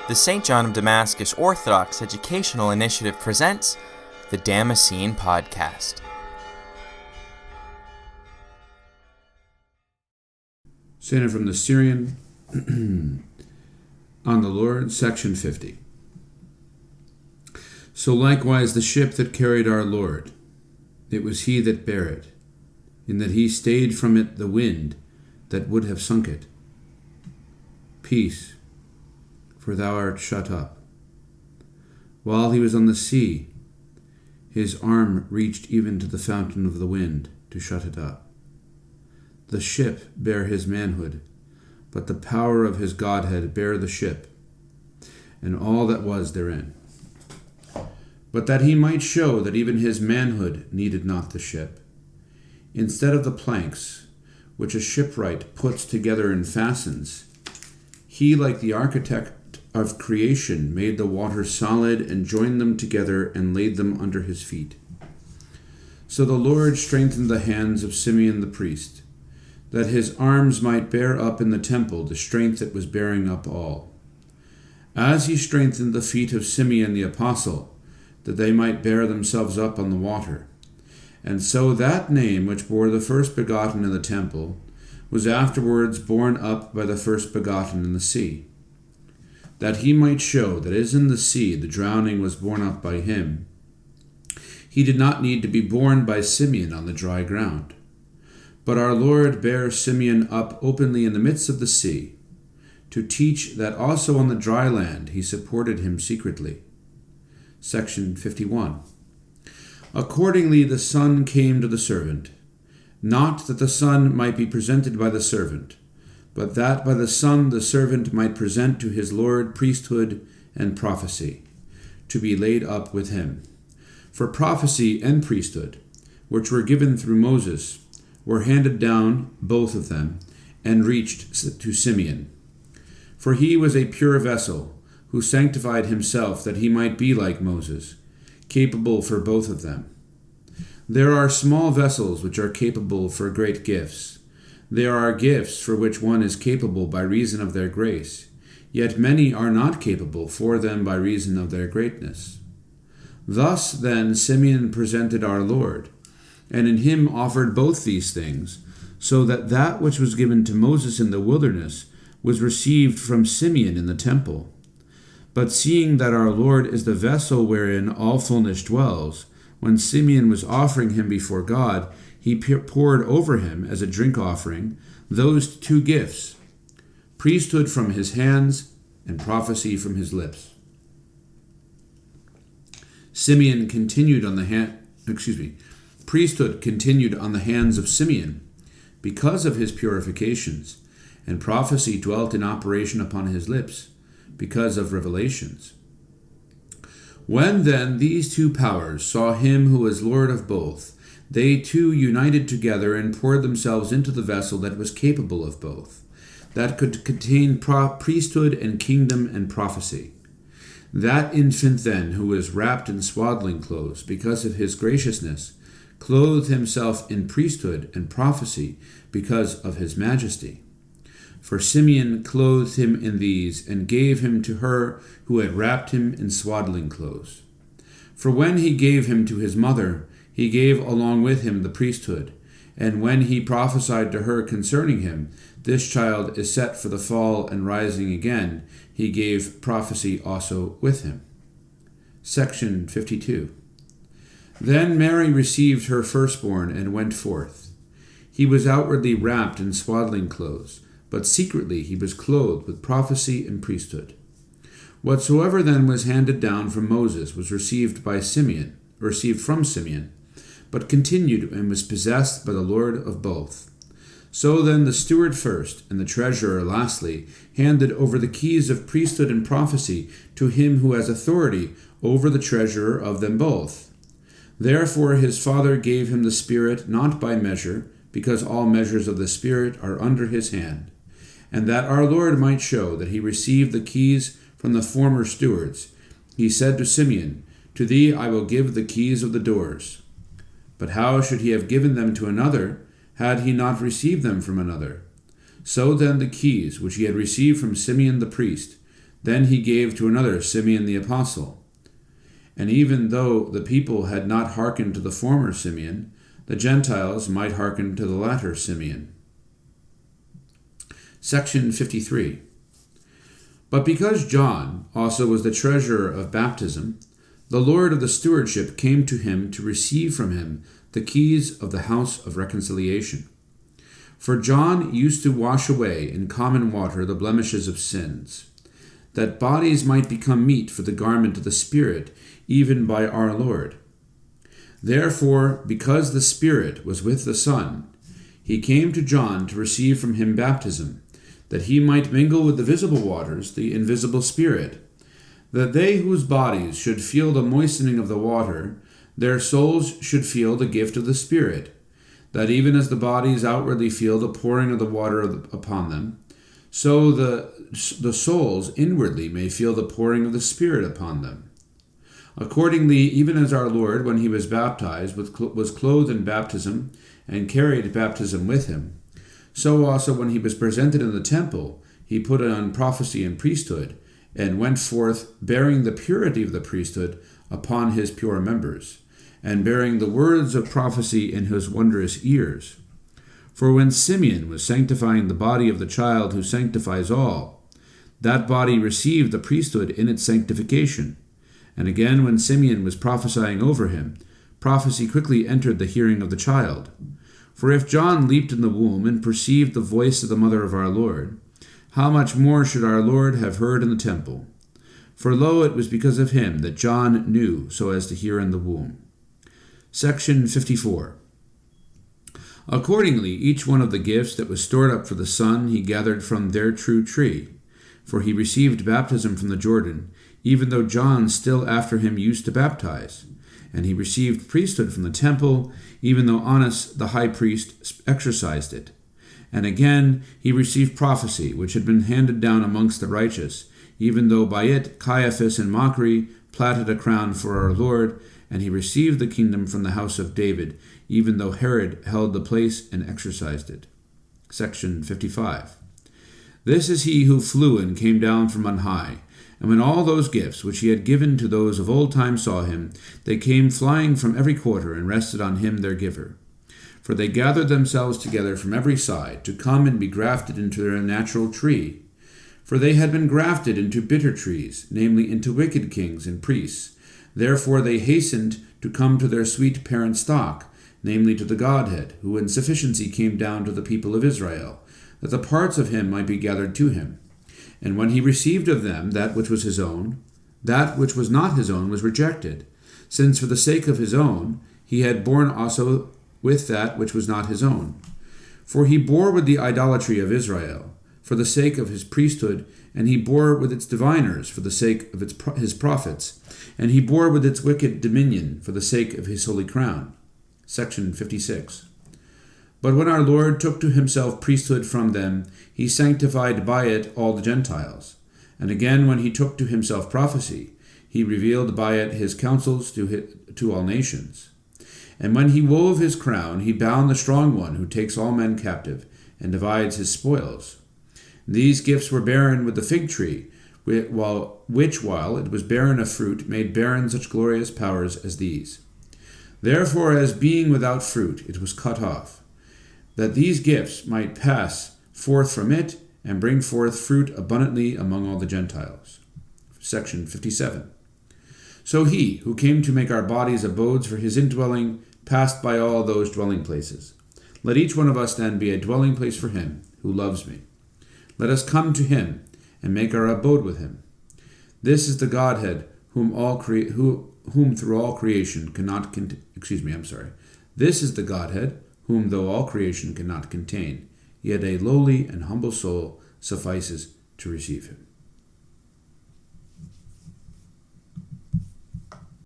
The St. John of Damascus Orthodox Educational Initiative presents the Damascene Podcast. Standing from the Syrian on the Lord, section 50. So likewise the ship that carried our Lord, it was he that bare it, in that he stayed from it the wind that would have sunk it. Peace, for thou art shut up. While he was on the sea, his arm reached even to the fountain of the wind to shut it up. The ship bare his manhood, but the power of his Godhead bare the ship, and all that was therein. But that he might show that even his manhood needed not the ship, instead of the planks, which a shipwright puts together and fastens, he, like the architect of creation, made the waters solid and joined them together and laid them under his feet. So the Lord strengthened the hands of Simeon the priest, that his arms might bear up in the temple the strength that was bearing up all. As he strengthened the feet of Simeon the apostle, that they might bear themselves up on the water. And so that name which bore the first begotten in the temple was afterwards borne up by the first begotten in the sea, that he might show that as in the sea the drowning was borne up by him, he did not need to be borne by Simeon on the dry ground. But our Lord bare Simeon up openly in the midst of the sea, to teach that also on the dry land he supported him secretly. Section 51. Accordingly the Son came to the servant, not that the Son might be presented by the servant, but that by the Son the servant might present to his Lord priesthood and prophecy, to be laid up with him. For prophecy and priesthood, which were given through Moses, were handed down, both of them, and reached to Simeon. For he was a pure vessel, who sanctified himself that he might be like Moses, capable for both of them. There are small vessels which are capable for great gifts. There are gifts for which one is capable by reason of their grace, yet many are not capable for them by reason of their greatness. Thus then Simeon presented our Lord, and in him offered both these things, so that that which was given to Moses in the wilderness was received from Simeon in the temple. But seeing that our Lord is the vessel wherein all fullness dwells, when Simeon was offering him before God, he poured over him as a drink offering those two gifts, priesthood from his hands and prophecy from his lips. Priesthood continued on the hands of Simeon because of his purifications, and prophecy dwelt in operation upon his lips because of revelations. When then these two powers saw him who was Lord of both, they too united together and poured themselves into the vessel that was capable of both, that could contain priesthood and kingdom and prophecy. That infant then, who was wrapped in swaddling clothes because of his graciousness, clothed himself in priesthood and prophecy because of his majesty. For Simeon clothed him in these, and gave him to her who had wrapped him in swaddling clothes. For when he gave him to his mother, he gave along with him the priesthood, and when he prophesied to her concerning him, this child is set for the fall and rising again, he gave prophecy also with him. Section 52. Then Mary received her firstborn and went forth. He was outwardly wrapped in swaddling clothes, but secretly he was clothed with prophecy and priesthood. Whatsoever then was handed down from Moses was received from Simeon, but continued and was possessed by the Lord of both. So then the steward first, and the treasurer lastly, handed over the keys of priesthood and prophecy to him who has authority over the treasurer of them both. Therefore his father gave him the Spirit not by measure, because all measures of the Spirit are under his hand, and that our Lord might show that he received the keys from the former stewards. He said to Simeon, To thee I will give the keys of the doors. But how should he have given them to another, had he not received them from another? So then the keys which he had received from Simeon the priest, Then he gave to another, Simeon the apostle. And even though the people had not hearkened to the former Simeon, the Gentiles might hearken to the latter Simeon. Section 53. But because John also was the treasurer of baptism, the Lord of the stewardship came to him to receive from him the keys of the house of reconciliation. For John used to wash away in common water the blemishes of sins, that bodies might become meet for the garment of the Spirit, even by our Lord. Therefore, because the Spirit was with the Son, he came to John to receive from him baptism, that he might mingle with the visible waters the invisible Spirit, that they whose bodies should feel the moistening of the water, their souls should feel the gift of the Spirit, that even as the bodies outwardly feel the pouring of the water upon them, so the souls inwardly may feel the pouring of the Spirit upon them. Accordingly, even as our Lord, when he was baptized, was clothed in baptism and carried baptism with him, so also when he was presented in the temple, he put on prophecy and priesthood, and went forth bearing the purity of the priesthood upon his pure members, and bearing the words of prophecy in his wondrous ears. For when Simeon was sanctifying the body of the child who sanctifies all, that body received the priesthood in its sanctification. And again when Simeon was prophesying over him, prophecy quickly entered the hearing of the child. For if John leaped in the womb and perceived the voice of the mother of our Lord, how much more should our Lord have heard in the temple? For lo, it was because of him that John knew so as to hear in the womb. Section 54. Accordingly, each one of the gifts that was stored up for the Son he gathered from their true tree. For he received baptism from the Jordan, even though John still after him used to baptize. And he received priesthood from the temple, even though Annas the high priest exercised it. And again he received prophecy, which had been handed down amongst the righteous, even though by it Caiaphas in mockery platted a crown for our Lord, and he received the kingdom from the house of David, even though Herod held the place and exercised it. Section 55. This is he who flew and came down from on high. And when all those gifts which he had given to those of old time saw him, they came flying from every quarter and rested on him their giver. For they gathered themselves together from every side to come and be grafted into their natural tree. For they had been grafted into bitter trees, namely into wicked kings and priests. Therefore they hastened to come to their sweet parent stock, namely to the Godhead, who in sufficiency came down to the people of Israel, that the parts of him might be gathered to him. And when he received of them that which was his own, that which was not his own was rejected, since for the sake of his own he had borne also with that which was not his own. For he bore with the idolatry of Israel, for the sake of his priesthood, and he bore with its diviners, for the sake of his prophets, and he bore with its wicked dominion, for the sake of his holy crown. Section 56. But when our Lord took to himself priesthood from them, he sanctified by it all the Gentiles. And again when he took to himself prophecy, he revealed by it his counsels to all nations. And when he wove his crown, he bound the strong one who takes all men captive, and divides his spoils. These gifts were barren with the fig tree, which, while it was barren of fruit, made barren such glorious powers as these. Therefore, as being without fruit, it was cut off, that these gifts might pass forth from it, and bring forth fruit abundantly among all the Gentiles. Section 57. So he, who came to make our bodies abodes for his indwelling, passed by all those dwelling places. Let each one of us then be a dwelling place for him who loves me. Let us come to him and make our abode with him. This is the Godhead whom through all creation cannot This is the Godhead whom though all creation cannot contain, yet a lowly and humble soul suffices to receive him.